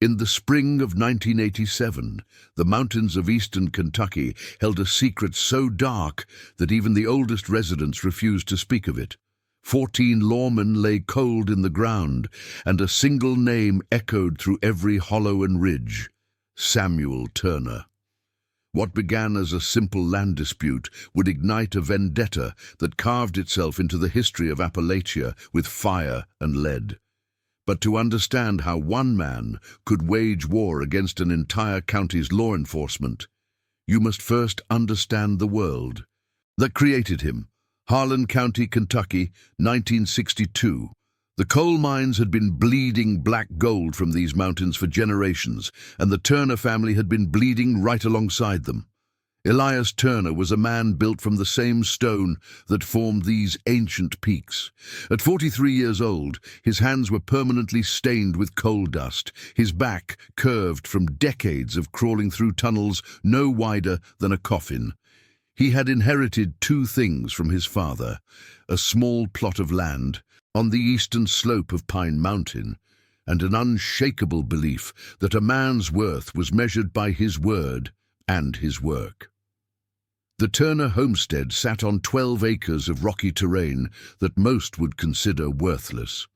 In the spring of 1987, the mountains of eastern Kentucky held a secret so dark that even the oldest residents refused to speak of it. 14 lawmen lay cold in the ground, and a single name echoed through every hollow and ridge: Samuel Turner. What began as a simple land dispute would ignite a vendetta that carved itself into the history of Appalachia with fire and lead. But to understand how one man could wage war against an entire county's law enforcement, you must first understand the world that created him. Harlan County, Kentucky, 1962. The coal mines had been bleeding black gold from these mountains for generations, and the Turner family had been bleeding right alongside them. Elias Turner was a man built from the same stone that formed these ancient peaks. At 43 years old, his hands were permanently stained with coal dust, his back curved from decades of crawling through tunnels no wider than a coffin. He had inherited two things from his father: a small plot of land on the eastern slope of Pine Mountain, and an unshakable belief that a man's worth was measured by his word and his work. The Turner homestead sat on 12 acres of rocky terrain that most would consider worthless.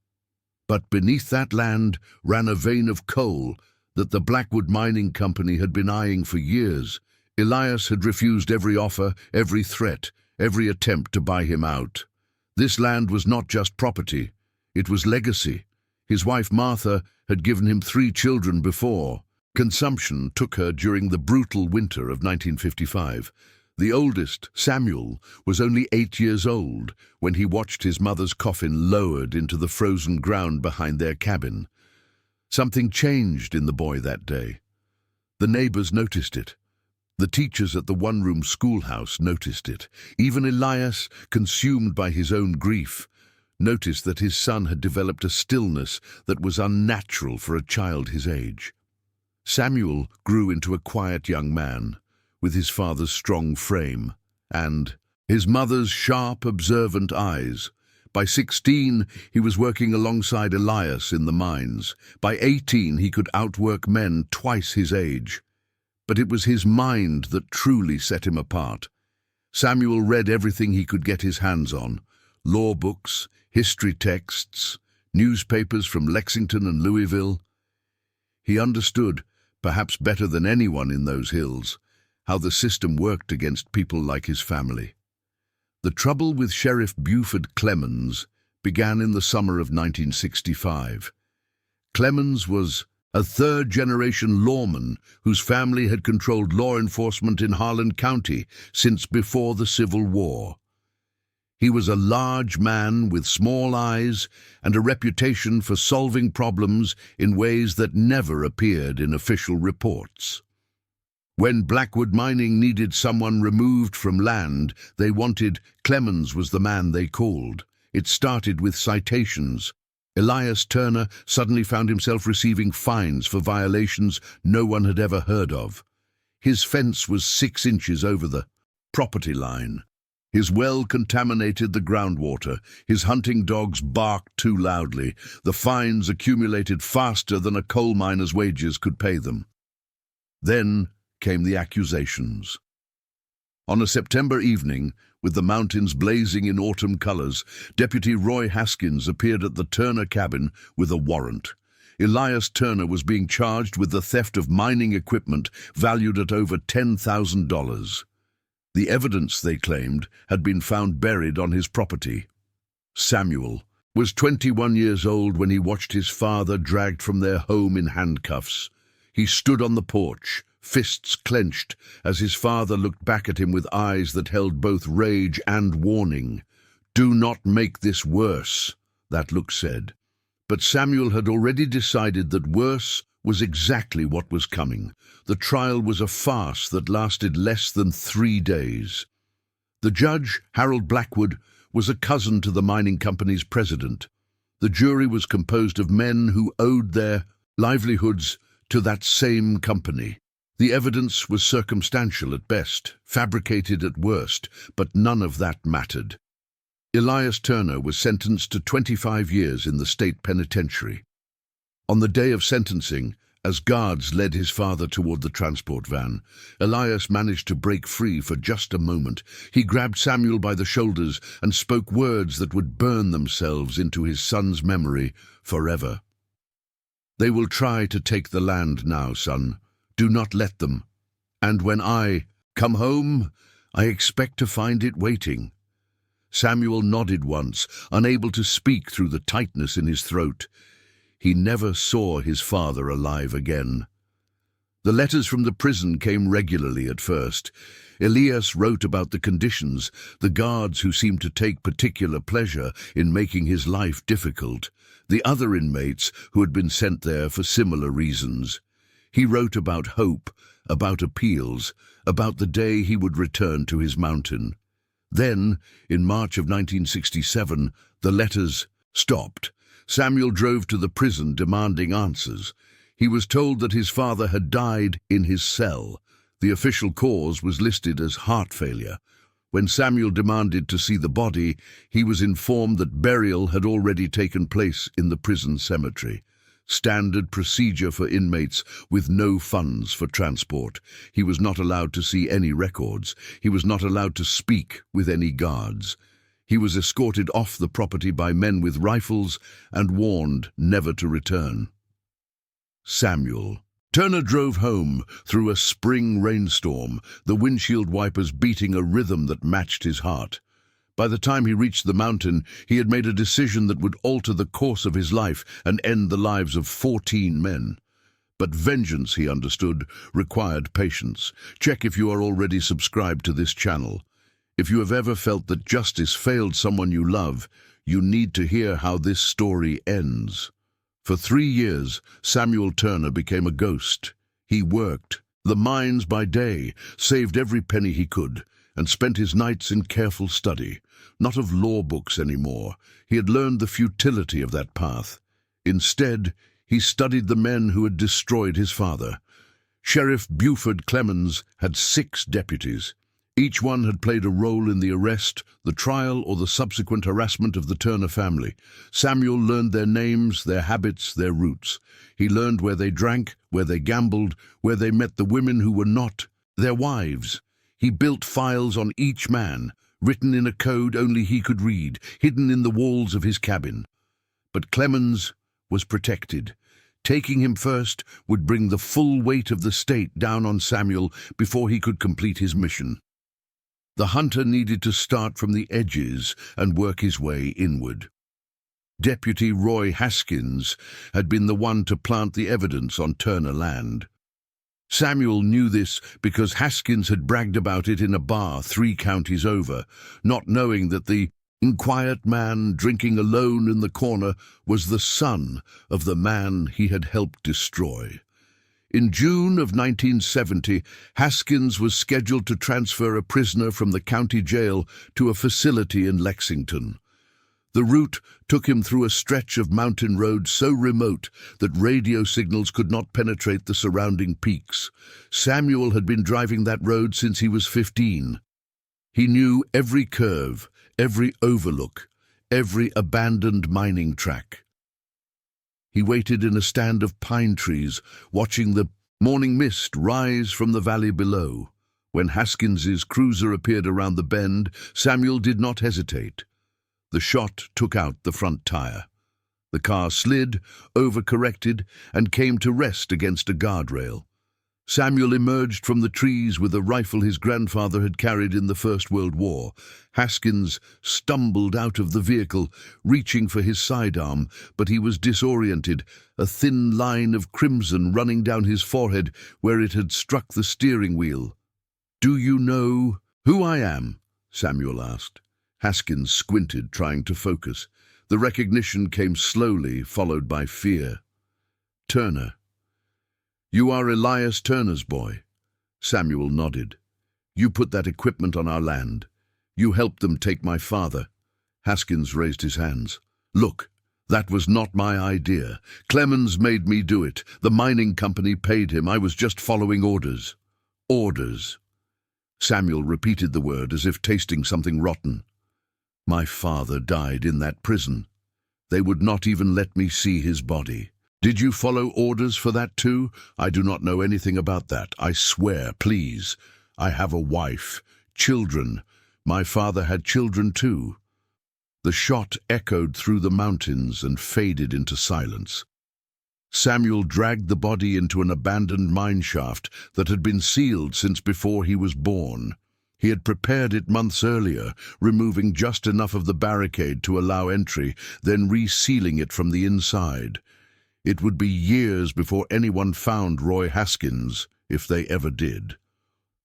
But beneath that land ran a vein of coal that the Blackwood Mining Company had been eyeing for years. Elias had refused every offer, every threat, every attempt to buy him out. This land was not just property, it was legacy. His wife Martha had given him 3 children before. Consumption took her during the brutal winter of 1955. The oldest, Samuel, was only 8 years old when he watched his mother's coffin lowered into the frozen ground behind their cabin. Something changed in the boy that day. The neighbors noticed it. The teachers at the one-room schoolhouse noticed it. Even Elias, consumed by his own grief, noticed that his son had developed a stillness that was unnatural for a child his age. Samuel grew into a quiet young man, with his father's strong frame and his mother's sharp, observant eyes. By 16, he was working alongside Elias in the mines. By 18, he could outwork men twice his age. But it was his mind that truly set him apart. Samuel read everything he could get his hands on: law books, history texts, newspapers from Lexington and Louisville. He understood, perhaps better than anyone in those hills, how the system worked against people like his family. The trouble with Sheriff Buford Clemens began in the summer of 1965. Clemens was a third-generation lawman whose family had controlled law enforcement in Harlan County since before the Civil War. He was a large man with small eyes and a reputation for solving problems in ways that never appeared in official reports. When Blackwood Mining needed someone removed from land they wanted, Clemens was the man they called. It started with citations. Elias Turner suddenly found himself receiving fines for violations no one had ever heard of. His fence was 6 inches over the property line. His well contaminated the groundwater. His hunting dogs barked too loudly. The fines accumulated faster than a coal miner's wages could pay them. Then came the accusations. On a September evening, with the mountains blazing in autumn colors, Deputy Roy Haskins appeared at the Turner cabin with a warrant. Elias Turner was being charged with the theft of mining equipment valued at over $10,000. The evidence, they claimed, had been found buried on his property. Samuel was 21 years old when he watched his father dragged from their home in handcuffs. He stood on the porch, fists clenched, as his father looked back at him with eyes that held both rage and warning. "Do not make this worse," that look said. But Samuel had already decided that worse was exactly what was coming. The trial was a farce that lasted less than 3 days. The judge, Harold Blackwood, was a cousin to the mining company's president. The jury was composed of men who owed their livelihoods to that same company. The evidence was circumstantial at best, fabricated at worst, but none of that mattered. Elias Turner was sentenced to 25 years in the state penitentiary. On the day of sentencing, As guards led his father toward the transport van, Elias managed to break free for just a moment. He grabbed Samuel by the shoulders and spoke words that would burn themselves into his son's memory forever. "They will try to take the land now, son. Do not let them. And when I come home, I expect to find it waiting." Samuel nodded once, unable to speak through the tightness in his throat. He never saw his father alive again. The letters from the prison came regularly at first. Elias wrote about the conditions, the guards who seemed to take particular pleasure in making his life difficult, the other inmates who had been sent there for similar reasons. He wrote about hope, about appeals, about the day he would return to his mountain. Then, in March of 1967, the letters stopped. Samuel drove to the prison demanding answers. He was told that his father had died in his cell. The official cause was listed as heart failure. When Samuel demanded to see the body, he was informed that burial had already taken place in the prison cemetery. Standard procedure for inmates with no funds for transport. He was not allowed to see any records. He was not allowed to speak with any guards. He was escorted off the property by men with rifles and warned never to return. Samuel. Turner drove home through a spring rainstorm, the windshield wipers beating a rhythm that matched his heart. By the time he reached the mountain, he had made a decision that would alter the course of his life and end the lives of 14 men. But vengeance, he understood, required patience. Check if you are already subscribed to this channel. If you have ever felt that justice failed someone you love, you need to hear how this story ends. For 3 years, Samuel Turner became a ghost. He worked the mines by day, saved every penny he could, and spent his nights in careful study. Not of law books anymore. He had learned the futility of that path. Instead, he studied the men who had destroyed his father. Sheriff Buford Clemens had 6 deputies. Each one had played a role in the arrest, the trial, or the subsequent harassment of the Turner family. Samuel learned their names, their habits, their roots. He learned where they drank, where they gambled, where they met the women who were not their wives. He built files on each man, written in a code only he could read, hidden in the walls of his cabin. But Clemens was protected. Taking him first would bring the full weight of the state down on Samuel before he could complete his mission. The hunter needed to start from the edges and work his way inward. Deputy Roy Haskins had been the one to plant the evidence on Turner land. Samuel knew this because Haskins had bragged about it in a bar 3 counties over, not knowing that the quiet man drinking alone in the corner was the son of the man he had helped destroy. In June of 1970, Haskins was scheduled to transfer a prisoner from the county jail to a facility in Lexington. The route took him through a stretch of mountain road so remote that radio signals could not penetrate the surrounding peaks. Samuel had been driving that road since he was 15. He knew every curve, every overlook, every abandoned mining track. He waited in a stand of pine trees, watching the morning mist rise from the valley below. When Haskins's cruiser appeared around the bend, Samuel did not hesitate. The shot took out the front tire. The car slid, overcorrected, and came to rest against a guardrail. Samuel emerged from the trees with a rifle his grandfather had carried in the First World War. Haskins stumbled out of the vehicle, reaching for his sidearm, but he was disoriented, a thin line of crimson running down his forehead where it had struck the steering wheel. "Do you know who I am?" Samuel asked. Haskins squinted, trying to focus. The recognition came slowly, followed by fear. "Turner. You are Elias Turner's boy." Samuel nodded. "You put that equipment on our land. You helped them take my father." Haskins raised his hands. "Look, that was not my idea. Clemens made me do it. The mining company paid him. I was just following orders." "Orders." Samuel repeated the word as if tasting something rotten. "My father died in that prison. They would not even let me see his body. Did you follow orders for that too? I do not know anything about that. I swear, please. I have a wife, children. My father had children too. The shot echoed through the mountains and faded into silence. Samuel dragged the body into an abandoned mine shaft that had been sealed since before he was born. He had prepared it months earlier, removing just enough of the barricade to allow entry, then resealing it from the inside. It would be years before anyone found Roy Haskins, if they ever did.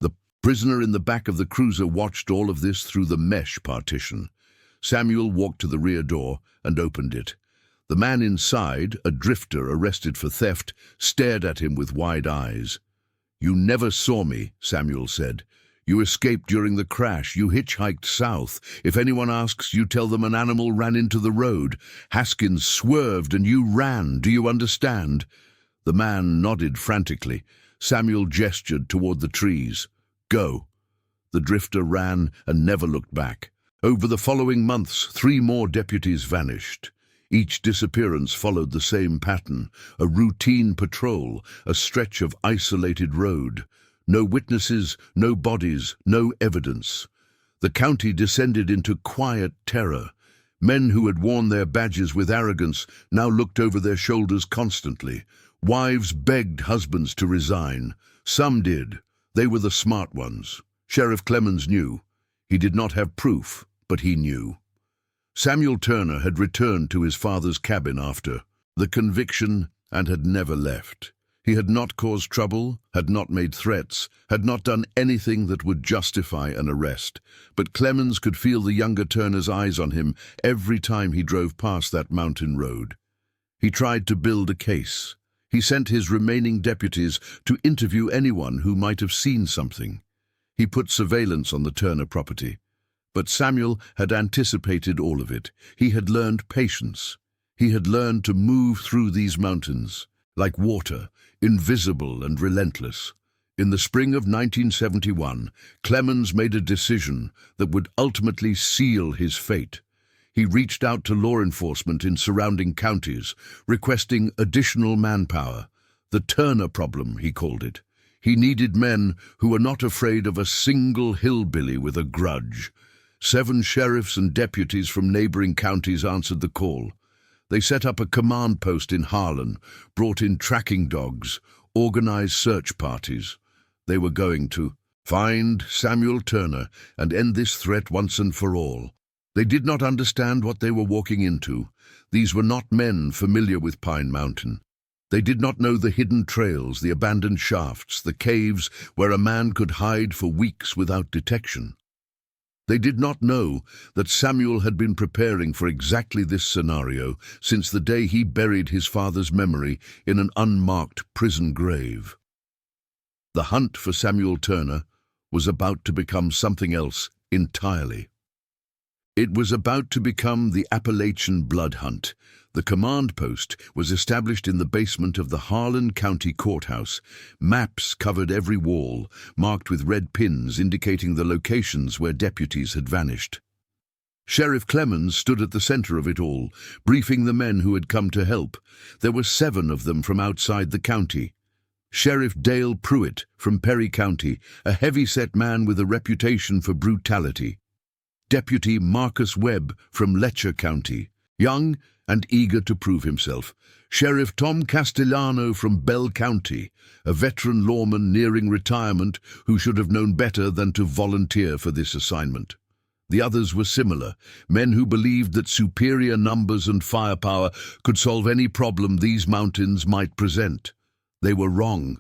The prisoner in the back of the cruiser watched all of this through the mesh partition. Samuel walked to the rear door and opened it. The man inside, a drifter arrested for theft, stared at him with wide eyes. "You never saw me," Samuel said. "You escaped during the crash. You hitchhiked south. If anyone asks, you tell them an animal ran into the road. Haskins swerved and you ran. Do you understand?" The man nodded frantically. Samuel gestured toward the trees. "Go." The drifter ran and never looked back. Over the following months, 3 more deputies vanished. Each disappearance followed the same pattern, a routine patrol, a stretch of isolated road. No witnesses, no bodies, no evidence. The county descended into quiet terror. Men who had worn their badges with arrogance now looked over their shoulders constantly. Wives begged husbands to resign. Some did. They were the smart ones. Sheriff Clemens knew. He did not have proof, but he knew. Samuel Turner had returned to his father's cabin after the conviction and had never left. He had not caused trouble, had not made threats, had not done anything that would justify an arrest. But Clemens could feel the younger Turner's eyes on him every time he drove past that mountain road. He tried to build a case. He sent his remaining deputies to interview anyone who might have seen something. He put surveillance on the Turner property. But Samuel had anticipated all of it. He had learned patience. He had learned to move through these mountains, like water, invisible and relentless. In the spring of 1971, Clemens made a decision that would ultimately seal his fate. He reached out to law enforcement in surrounding counties, requesting additional manpower. The Turner problem, he called it. He needed men who were not afraid of a single hillbilly with a grudge. 7 sheriffs and deputies from neighboring counties answered the call. They set up a command post in Harlan, brought in tracking dogs, organized search parties. They were going to find Samuel Turner and end this threat once and for all. They did not understand what they were walking into. These were not men familiar with Pine Mountain. They did not know the hidden trails, the abandoned shafts, the caves where a man could hide for weeks without detection. They did not know that Samuel had been preparing for exactly this scenario since the day he buried his father's memory in an unmarked prison grave. The hunt for Samuel Turner was about to become something else entirely. It was about to become the Appalachian blood hunt. The command post was established in the basement of the Harlan County Courthouse. Maps covered every wall, marked with red pins indicating the locations where deputies had vanished. Sheriff Clemens stood at the center of it all, briefing the men who had come to help. There were 7 of them from outside the county. Sheriff Dale Pruitt from Perry County, a heavy-set man with a reputation for brutality. Deputy Marcus Webb from Letcher County, young and eager to prove himself. Sheriff Tom Castellano from Bell County, a veteran lawman nearing retirement who should have known better than to volunteer for this assignment. The others were similar, men who believed that superior numbers and firepower could solve any problem these mountains might present. They were wrong.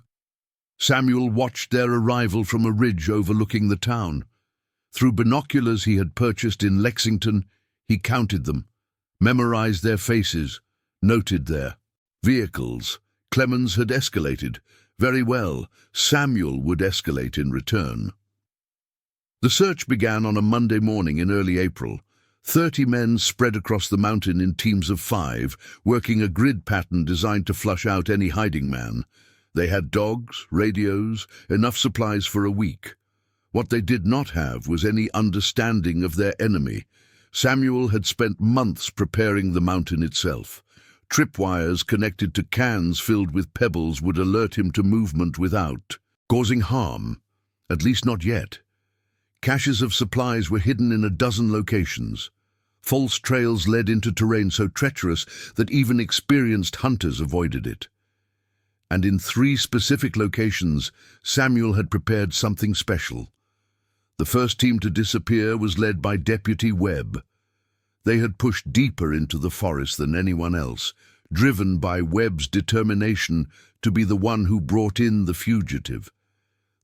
Samuel watched their arrival from a ridge overlooking the town. Through binoculars he had purchased in Lexington, he counted them, memorized their faces, noted their vehicles. Clemens had escalated. Very well, Samuel would escalate in return. The search began on a Monday morning in early April. 30 men spread across the mountain in teams of 5, working a grid pattern designed to flush out any hiding man. They had dogs, radios, enough supplies for a week. What they did not have was any understanding of their enemy. Samuel had spent months preparing the mountain itself. Tripwires connected to cans filled with pebbles would alert him to movement without causing harm, at least not yet. Caches of supplies were hidden in a dozen locations. False trails led into terrain so treacherous that even experienced hunters avoided it. And in 3 specific locations, Samuel had prepared something special. The first team to disappear was led by Deputy Webb. They had pushed deeper into the forest than anyone else, driven by Webb's determination to be the one who brought in the fugitive.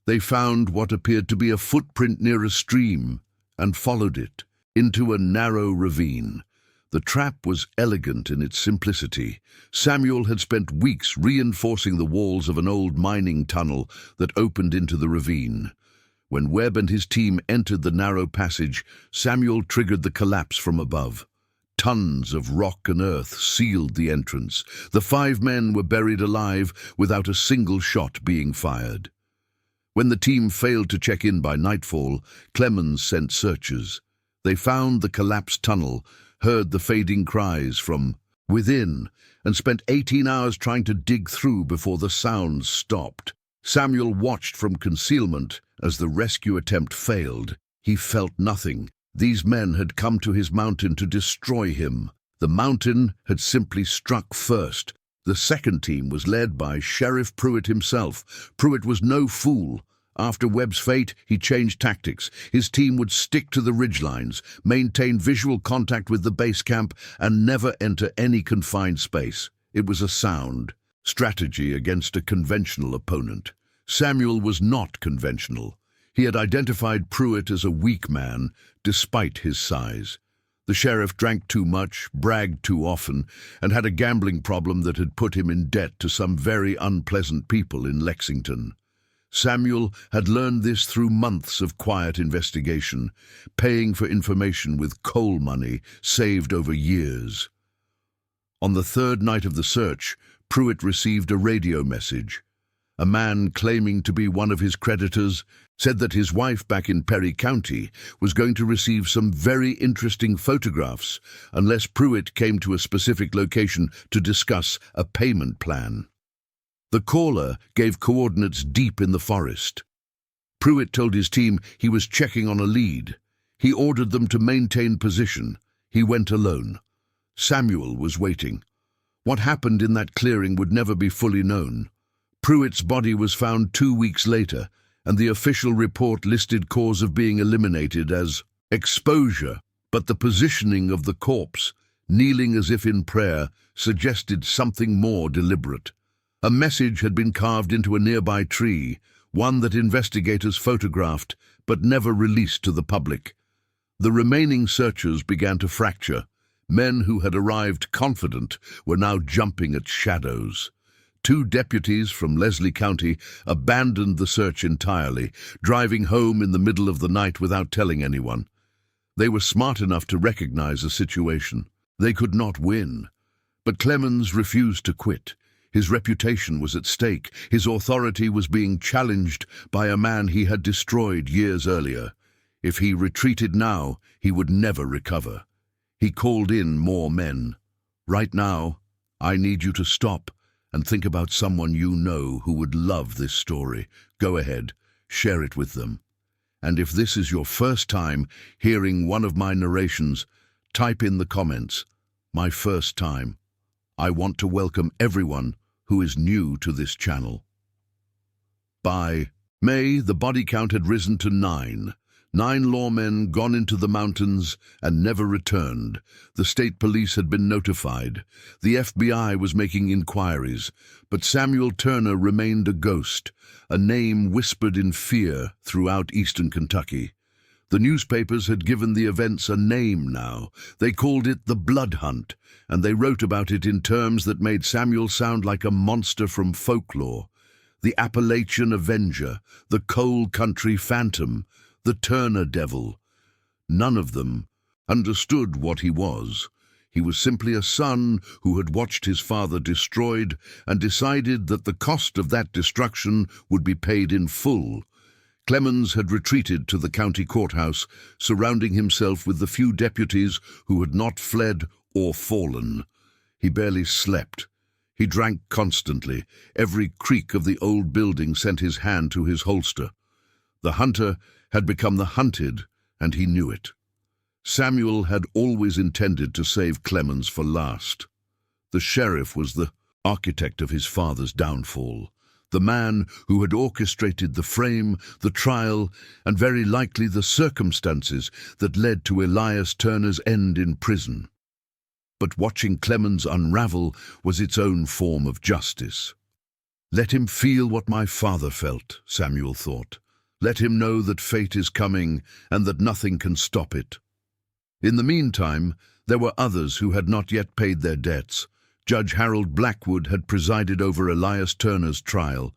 They found what appeared to be a footprint near a stream and followed it into a narrow ravine. The trap was elegant in its simplicity. Samuel had spent weeks reinforcing the walls of an old mining tunnel that opened into the ravine. When Webb and his team entered the narrow passage, Samuel triggered the collapse from above. Tons of rock and earth sealed the entrance. The 5 men were buried alive without a single shot being fired. When the team failed to check in by nightfall, Clemens sent searchers. They found the collapsed tunnel, heard the fading cries from within, and spent 18 hours trying to dig through before the sounds stopped. Samuel watched from concealment as the rescue attempt failed. He felt nothing. These men had come to his mountain to destroy him. The mountain had simply struck first. The second team was led by Sheriff Pruitt himself. Pruitt was no fool. After Webb's fate, he changed tactics. His team would stick to the ridgelines, maintain visual contact with the base camp, and never enter any confined space. It was a sound strategy against a conventional opponent. Samuel was not conventional. He had identified Pruitt as a weak man, despite his size. The sheriff drank too much, bragged too often, and had a gambling problem that had put him in debt to some very unpleasant people in Lexington. Samuel had learned this through months of quiet investigation, paying for information with coal money saved over years. On the 3rd night of the search, Pruitt received a radio message. A man claiming to be one of his creditors said that his wife back in Perry County was going to receive some very interesting photographs unless Pruitt came to a specific location to discuss a payment plan. The caller gave coordinates deep in the forest. Pruitt told his team he was checking on a lead. He ordered them to maintain position. He went alone. Samuel was waiting. What happened in that clearing would never be fully known. Pruitt's body was found 2 weeks later, and the official report listed cause of being eliminated as exposure, but the positioning of the corpse, kneeling as if in prayer, suggested something more deliberate. A message had been carved into a nearby tree, one that investigators photographed but never released to the public. The remaining searchers began to fracture. Men who had arrived confident were now jumping at shadows. 2 deputies from Leslie County abandoned the search entirely, driving home in the middle of the night without telling anyone. They were smart enough to recognize the situation. They could not win. But Clemens refused to quit. His reputation was at stake. His authority was being challenged by a man he had destroyed years earlier. If he retreated now, he would never recover. He called in more men. Right now, I need you to stop and think about someone you know who would love this story. Go ahead, share it with them. And if this is your first time hearing one of my narrations, type in the comments, "My first time." I want to welcome everyone who is new to this channel. By May, the body count had risen to 9. 9 lawmen gone into the mountains and never returned. The state police had been notified. The FBI was making inquiries, but Samuel Turner remained a ghost, a name whispered in fear throughout eastern Kentucky. The newspapers had given the events a name now. They called it the Blood Hunt, and they wrote about it in terms that made Samuel sound like a monster from folklore. The Appalachian Avenger, the Coal Country Phantom, the Turner Devil. None of them understood what he was. He was simply a son who had watched his father destroyed and decided that the cost of that destruction would be paid in full. Clemens had retreated to the county courthouse, surrounding himself with the few deputies who had not fled or fallen. He barely slept. He drank constantly. Every creak of the old building sent his hand to his holster. The hunter had become the hunted, and he knew it. Samuel had always intended to save Clemens for last. The sheriff was the architect of his father's downfall, the man who had orchestrated the frame, the trial, and very likely the circumstances that led to Elias Turner's end in prison. But watching Clemens unravel was its own form of justice. Let him feel what my father felt, Samuel thought. Let him know that fate is coming and that nothing can stop it. In the meantime, there were others who had not yet paid their debts. Judge Harold Blackwood had presided over Elias Turner's trial.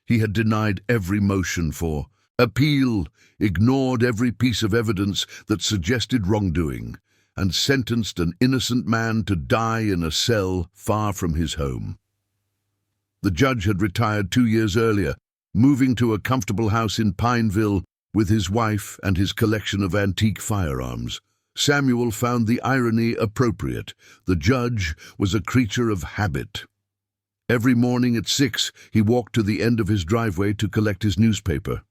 He had denied every motion for appeal, ignored every piece of evidence that suggested wrongdoing, and sentenced an innocent man to die in a cell far from his home. The judge had retired 2 years earlier, moving to a comfortable house in Pineville with his wife and his collection of antique firearms. Samuel found the irony appropriate. The judge was a creature of habit. Every morning at 6, he walked to the end of his driveway to collect his newspaper.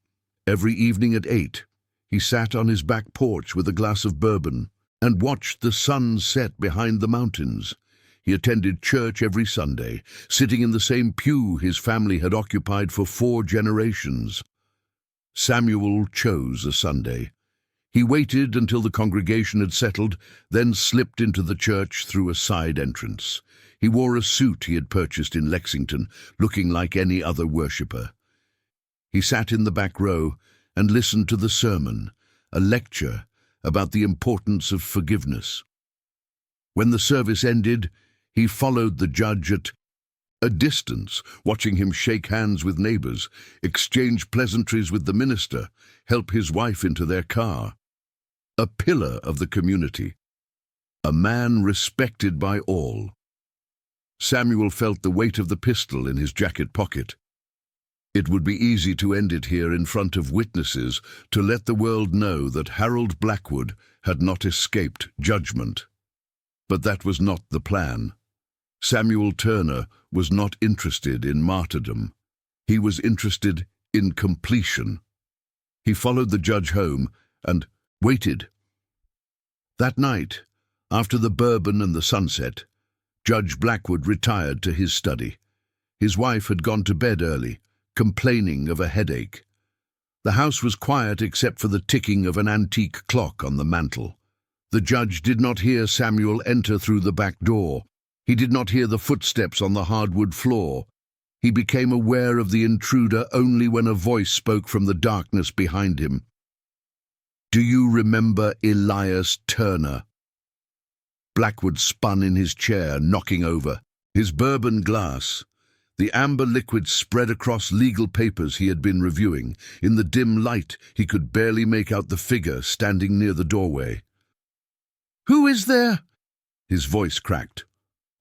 Every evening at 8, he sat on his back porch with a glass of bourbon and watched the sun set behind the mountains. He attended church every Sunday, sitting in the same pew his family had occupied for 4 generations. Samuel chose a Sunday. He waited until the congregation had settled, then slipped into the church through a side entrance. He wore a suit he had purchased in Lexington, looking like any other worshipper. He sat in the back row and listened to the sermon, a lecture about the importance of forgiveness. When the service ended, he followed the judge at a distance, watching him shake hands with neighbors, exchange pleasantries with the minister, help his wife into their car. A pillar of the community, a man respected by all. Samuel felt the weight of the pistol in his jacket pocket. It would be easy to end it here in front of witnesses, to let the world know that Harold Blackwood had not escaped judgment. But that was not the plan. Samuel Turner was not interested in martyrdom. He was interested in completion. He followed the judge home and waited. That night, after the bourbon and the sunset, Judge Blackwood retired to his study. His wife had gone to bed early, complaining of a headache. The house was quiet except for the ticking of an antique clock on the mantel. The judge did not hear Samuel enter through the back door. He did not hear the footsteps on the hardwood floor. He became aware of the intruder only when a voice spoke from the darkness behind him. "Do you remember Elias Turner?" Blackwood spun in his chair, knocking over his bourbon glass. The amber liquid spread across legal papers he had been reviewing. In the dim light, he could barely make out the figure standing near the doorway. "Who is there?" His voice cracked.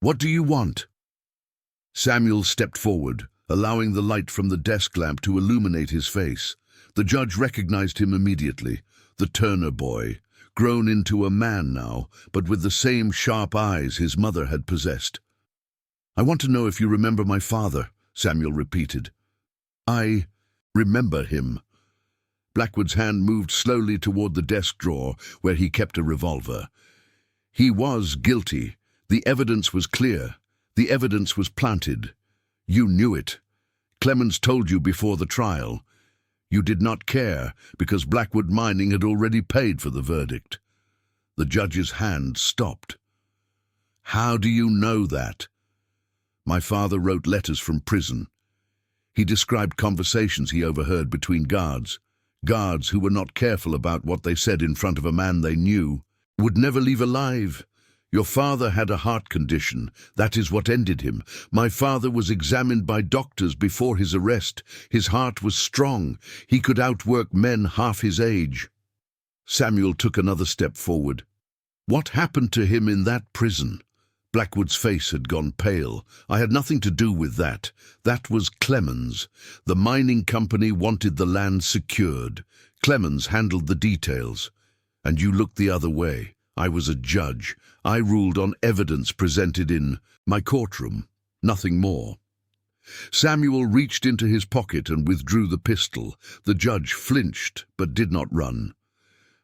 "What do you want?" Samuel stepped forward, allowing the light from the desk lamp to illuminate his face. The judge recognized him immediately. The Turner boy, grown into a man now, but with the same sharp eyes his mother had possessed. "I want to know if you remember my father," Samuel repeated. "I remember him." Blackwood's hand moved slowly toward the desk drawer where he kept a revolver. He was guilty. The evidence was clear. The evidence was planted. You knew it. Clemens told you before the trial. You did not care because Blackwood Mining had already paid for the verdict. The judge's hand stopped. "How do you know that?" "My father wrote letters from prison." He described conversations he overheard between guards who were not careful about what they said in front of a man they knew, would never leave alive. "Your father had a heart condition. That is what ended him. My father was examined by doctors before his arrest. His heart was strong. He could outwork men half his age." Samuel took another step forward. "What happened to him in that prison?" Blackwood's face had gone pale. "I had nothing to do with that. That was Clemens. The mining company wanted the land secured. Clemens handled the details. And you looked the other way. I was a judge. I ruled on evidence presented in my courtroom, nothing more. Samuel reached into his pocket and withdrew the pistol. The judge flinched, but did not run.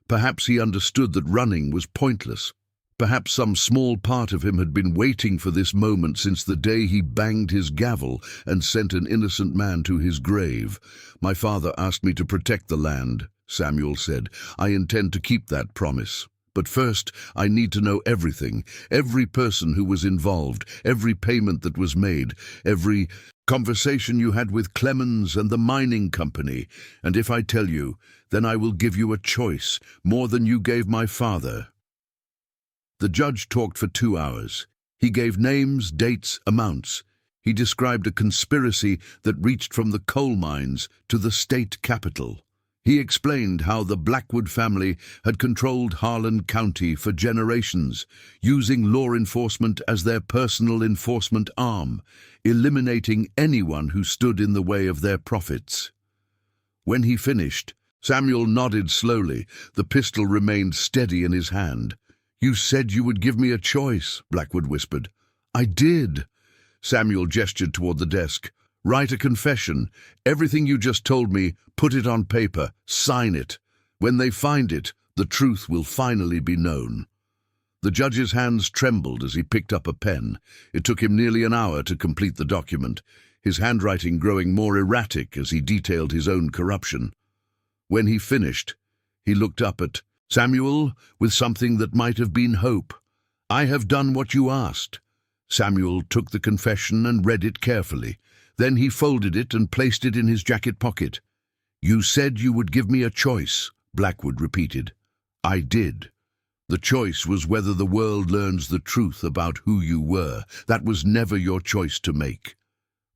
Perhaps he understood that running was pointless. Perhaps some small part of him had been waiting for this moment since the day he banged his gavel and sent an innocent man to his grave. "My father asked me to protect the land," Samuel said. "I intend to keep that promise. But first, I need to know everything, every person who was involved, every payment that was made, every conversation you had with Clemens and the mining company. And if I tell you, then I will give you a choice, more than you gave my father." The judge talked for 2 hours. He gave names, dates, amounts. He described a conspiracy that reached from the coal mines to the state capitol. He explained how the Blackwood family had controlled Harlan County for generations, using law enforcement as their personal enforcement arm, eliminating anyone who stood in the way of their profits. When he finished, Samuel nodded slowly. The pistol remained steady in his hand. "You said you would give me a choice," Blackwood whispered. "I did." Samuel gestured toward the desk. "Write a confession. Everything you just told me, put it on paper, sign it. When they find it, the truth will finally be known." The judge's hands trembled as he picked up a pen. It took him nearly an hour to complete the document, his handwriting growing more erratic as he detailed his own corruption. When he finished, he looked up at Samuel with something that might have been hope. "I have done what you asked." Samuel took the confession and read it carefully. Then he folded it and placed it in his jacket pocket. "You said you would give me a choice," Blackwood repeated. "I did. The choice was whether the world learns the truth about who you were. That was never your choice to make."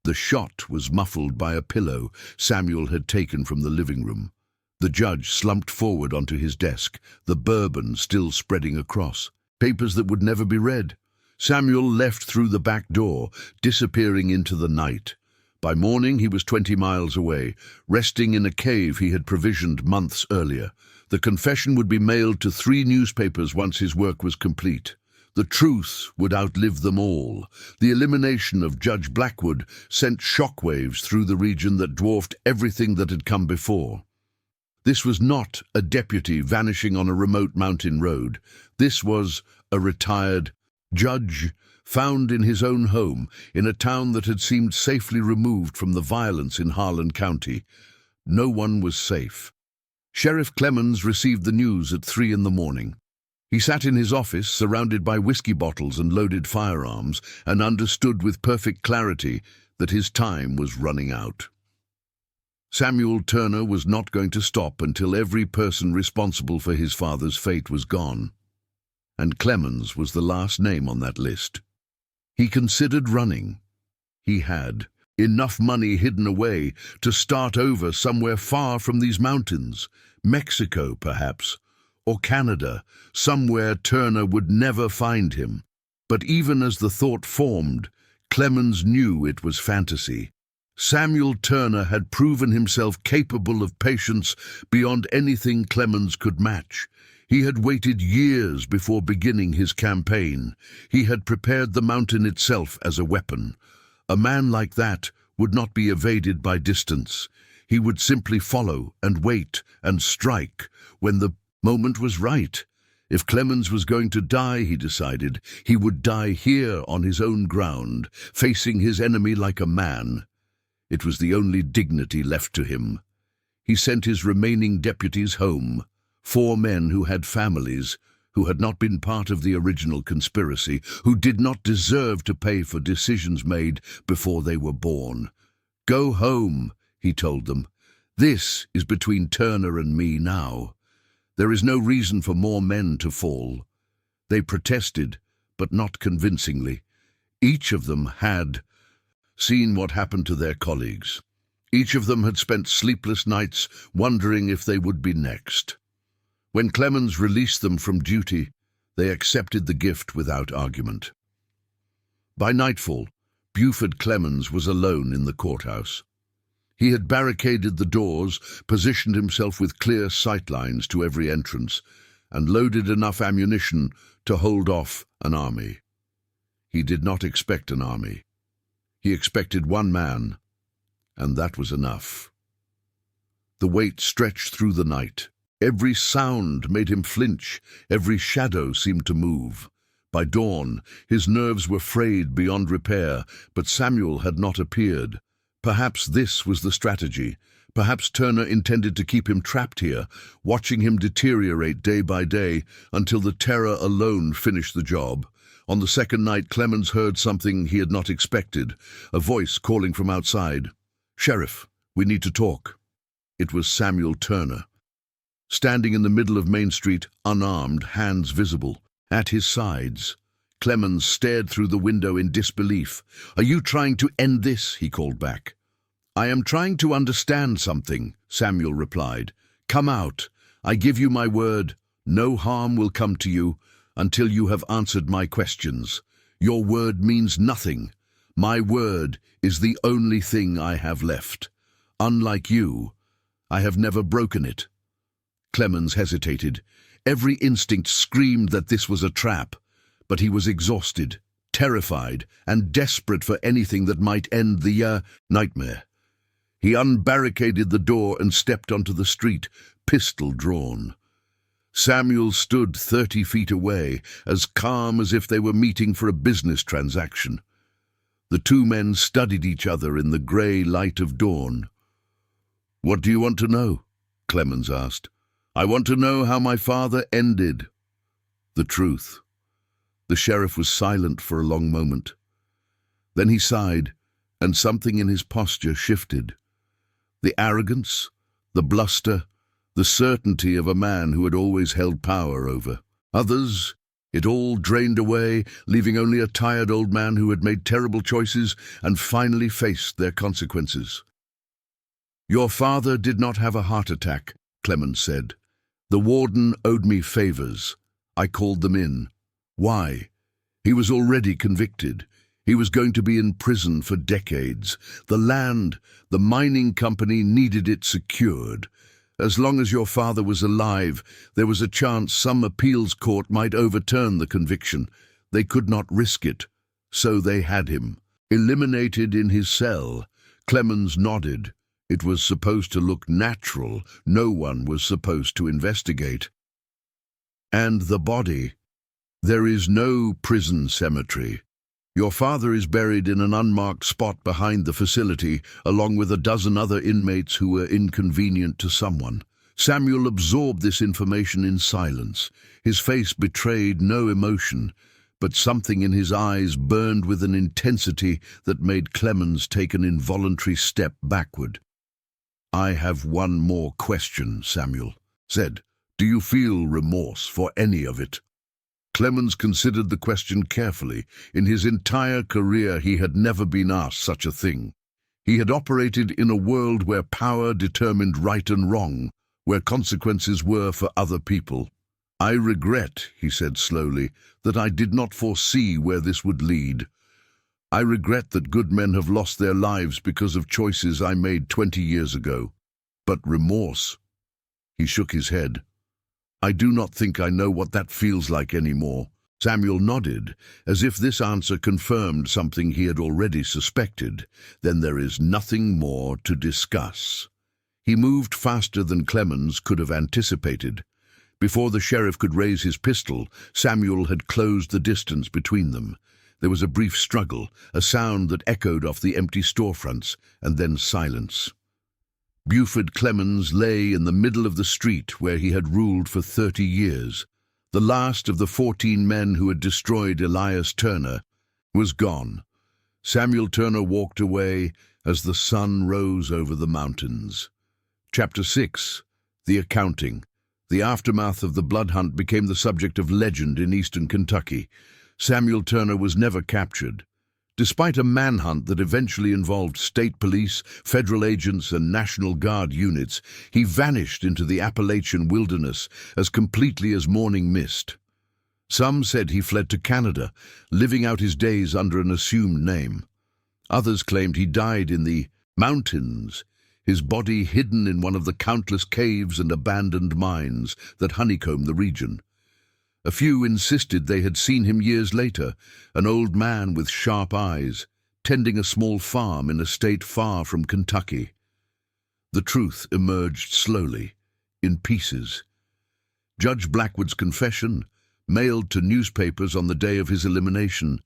The shot was muffled by a pillow Samuel had taken from the living room. The judge slumped forward onto his desk, the bourbon still spreading across. Papers that would never be read. Samuel left through the back door, disappearing into the night. By morning he was 20 miles away, resting in a cave he had provisioned months earlier. The confession would be mailed to 3 newspapers once his work was complete. The truth would outlive them all. The elimination of Judge Blackwood sent shockwaves through the region that dwarfed everything that had come before. This was not a deputy vanishing on a remote mountain road. This was a retired judge found in his own home, in a town that had seemed safely removed from the violence in Harlan County. No one was safe. Sheriff Clemens received the news at 3 in the morning. He sat in his office, surrounded by whiskey bottles and loaded firearms, and understood with perfect clarity that his time was running out. Samuel Turner was not going to stop until every person responsible for his father's fate was gone. And Clemens was the last name on that list. He considered running. He had enough money hidden away to start over somewhere far from these mountains, Mexico perhaps, or Canada, somewhere Turner would never find him. But even as the thought formed, Clemens knew it was fantasy. Samuel Turner had proven himself capable of patience beyond anything Clemens could match. He had waited years before beginning his campaign. He had prepared the mountain itself as a weapon. A man like that would not be evaded by distance. He would simply follow and wait and strike when the moment was right. If Clemens was going to die, he decided, he would die here on his own ground, facing his enemy like a man. It was the only dignity left to him. He sent his remaining deputies home, 4 men who had families, who had not been part of the original conspiracy, who did not deserve to pay for decisions made before they were born. "Go home," he told them. "This is between Turner and me now. There is no reason for more men to fall." They protested, but not convincingly. Each of them had seen what happened to their colleagues. Each of them had spent sleepless nights wondering if they would be next. When Clemens released them from duty, they accepted the gift without argument. By nightfall, Buford Clemens was alone in the courthouse. He had barricaded the doors, positioned himself with clear sightlines to every entrance, and loaded enough ammunition to hold off an army. He did not expect an army. He expected one man, and that was enough. The weight stretched through the night. Every sound made him flinch. Every shadow seemed to move. By dawn, his nerves were frayed beyond repair, but Samuel had not appeared. Perhaps this was the strategy. Perhaps Turner intended to keep him trapped here, watching him deteriorate day by day until the terror alone finished the job. On the second night, Clemens heard something he had not expected, a voice calling from outside. "Sheriff, we need to talk." It was Samuel Turner. Standing in the middle of Main Street, unarmed, hands visible. At his sides, Clemens stared through the window in disbelief. "Are you trying to end this?" he called back. "I am trying to understand something," Samuel replied. "Come out. I give you my word. No harm will come to you until you have answered my questions. Your word means nothing. My word is the only thing I have left. Unlike you, I have never broken it." Clemens hesitated. Every instinct screamed that this was a trap, but he was exhausted, terrified, and desperate for anything that might end the nightmare. He unbarricaded the door and stepped onto the street, pistol drawn. Samuel stood 30 feet away, as calm as if they were meeting for a business transaction. The two men studied each other in the grey light of dawn. "What do you want to know?" Clemens asked. "I want to know how my father ended." "The truth." The sheriff was silent for a long moment. Then he sighed, and something in his posture shifted. The arrogance, the bluster, the certainty of a man who had always held power over others, it all drained away, leaving only a tired old man who had made terrible choices and finally faced their consequences. "Your father did not have a heart attack," Clemens said. "The warden owed me favors. I called them in." "Why?" "He was already convicted. He was going to be in prison for decades. The land, the mining company needed it secured. As long as your father was alive, there was a chance some appeals court might overturn the conviction. They could not risk it, so they had him. Eliminated in his cell." Clemens nodded. It was supposed to look natural. No one was supposed to investigate. "And the body? There is no prison cemetery. Your father is buried in an unmarked spot behind the facility, along with a dozen other inmates who were inconvenient to someone." Samuel absorbed this information in silence. His face betrayed no emotion, but something in his eyes burned with an intensity that made Clemens take an involuntary step backward. "I have one more question," Samuel said. "Do you feel remorse for any of it?" Clemens considered the question carefully. In his entire career, he had never been asked such a thing. He had operated in a world where power determined right and wrong, where consequences were for other people. "I regret," he said slowly, "that I did not foresee where this would lead. I regret that good men have lost their lives because of choices I made 20 years ago. But remorse?" He shook his head. "I do not think I know what that feels like anymore." Samuel nodded, as if this answer confirmed something he had already suspected. "Then there is nothing more to discuss." He moved faster than Clemens could have anticipated. Before the sheriff could raise his pistol, Samuel had closed the distance between them. There was a brief struggle, a sound that echoed off the empty storefronts, and then silence. Buford Clemens lay in the middle of the street where he had ruled for 30 years. The last of the 14 men who had destroyed Elias Turner was gone. Samuel Turner walked away as the sun rose over the mountains. Chapter 6. The Accounting. The aftermath of the blood hunt became the subject of legend in eastern Kentucky. Samuel Turner was never captured. Despite a manhunt that eventually involved state police, federal agents, and National Guard units, he vanished into the Appalachian wilderness as completely as morning mist. Some said he fled to Canada, living out his days under an assumed name. Others claimed he died in the mountains, his body hidden in one of the countless caves and abandoned mines that honeycomb the region. A few insisted they had seen him years later, an old man with sharp eyes, tending a small farm in a state far from Kentucky. The truth emerged slowly, in pieces. Judge Blackwood's confession, mailed to newspapers on the day of his elimination,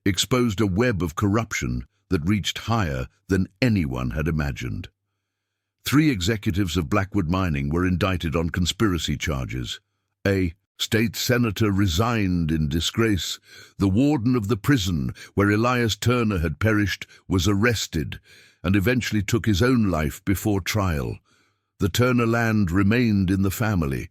exposed a web of corruption that reached higher than anyone had imagined. 3 executives of Blackwood Mining were indicted on conspiracy charges. A state senator resigned in disgrace. The warden of the prison where Elias Turner had perished was arrested and eventually took his own life before trial. The Turner land remained in the family.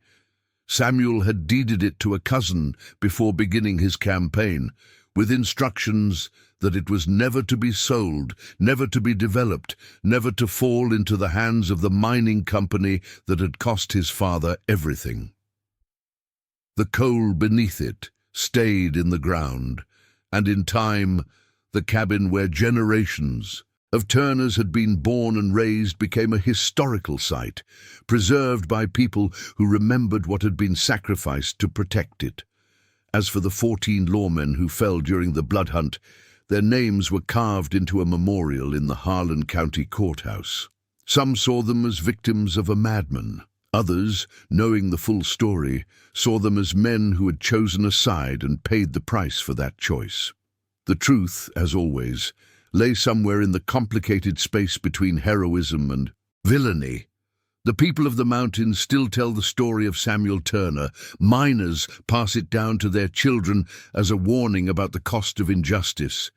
Samuel had deeded it to a cousin before beginning his campaign, with instructions that it was never to be sold, never to be developed, never to fall into the hands of the mining company that had cost his father everything. The coal beneath it stayed in the ground, and in time, the cabin where generations of Turners had been born and raised became a historical site, preserved by people who remembered what had been sacrificed to protect it. As for the 14 lawmen who fell during the blood hunt, their names were carved into a memorial in the Harlan County Courthouse. Some saw them as victims of a madman. Others, knowing the full story, saw them as men who had chosen a side and paid the price for that choice. The truth, as always, lay somewhere in the complicated space between heroism and villainy. The people of the mountains still tell the story of Samuel Turner. Miners pass it down to their children as a warning about the cost of injustice.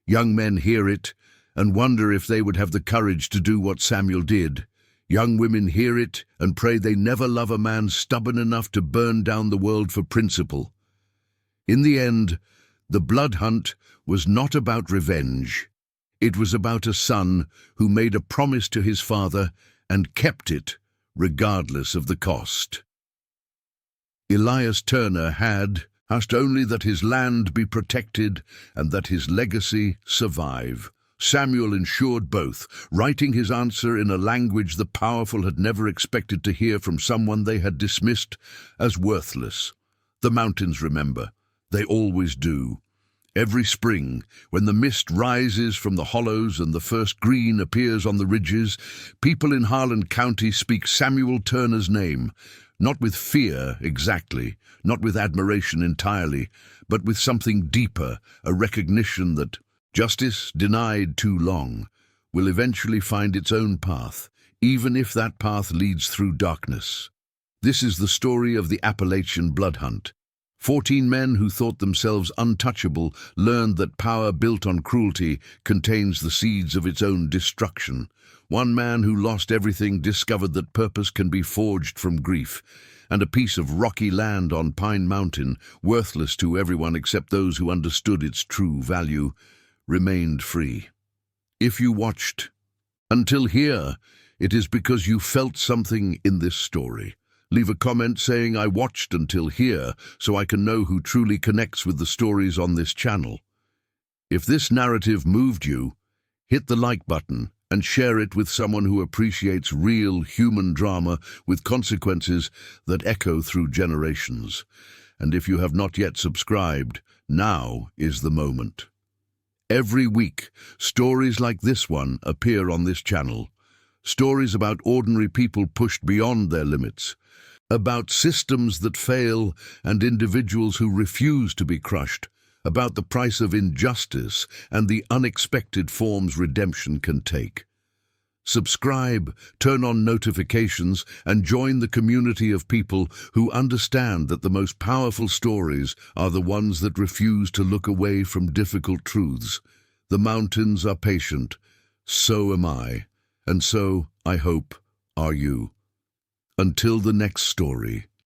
Young men hear it and wonder if they would have the courage to do what Samuel did. Young women hear it and pray they never love a man stubborn enough to burn down the world for principle. In the end, the blood hunt was not about revenge. It was about a son who made a promise to his father and kept it, regardless of the cost. Elias Turner had asked only that his land be protected and that his legacy survive. Samuel ensured both, writing his answer in a language the powerful had never expected to hear from someone they had dismissed as worthless. The mountains remember. They always do. Every spring, when the mist rises from the hollows and the first green appears on the ridges, people in Harlan County speak Samuel Turner's name, not with fear exactly, not with admiration entirely, but with something deeper, a recognition that justice denied too long will eventually find its own path, even if that path leads through darkness. This is the story of the Appalachian blood hunt. 14 men who thought themselves untouchable learned that power built on cruelty contains the seeds of its own destruction. One man who lost everything discovered that purpose can be forged from grief, and a piece of rocky land on Pine Mountain, worthless to everyone except those who understood its true value, remained free. If you watched until here, it is because you felt something in this story. Leave a comment saying I watched until here so I can know who truly connects with the stories on this channel. If this narrative moved you, hit the like button and share it with someone who appreciates real human drama with consequences that echo through generations. And if you have not yet subscribed, now is the moment. Every week, stories like this one appear on this channel. Stories about ordinary people pushed beyond their limits, about systems that fail and individuals who refuse to be crushed, about the price of injustice and the unexpected forms redemption can take. Subscribe, turn on notifications, and join the community of people who understand that the most powerful stories are the ones that refuse to look away from difficult truths. The mountains are patient, so am I, and so, I hope, are you. Until the next story.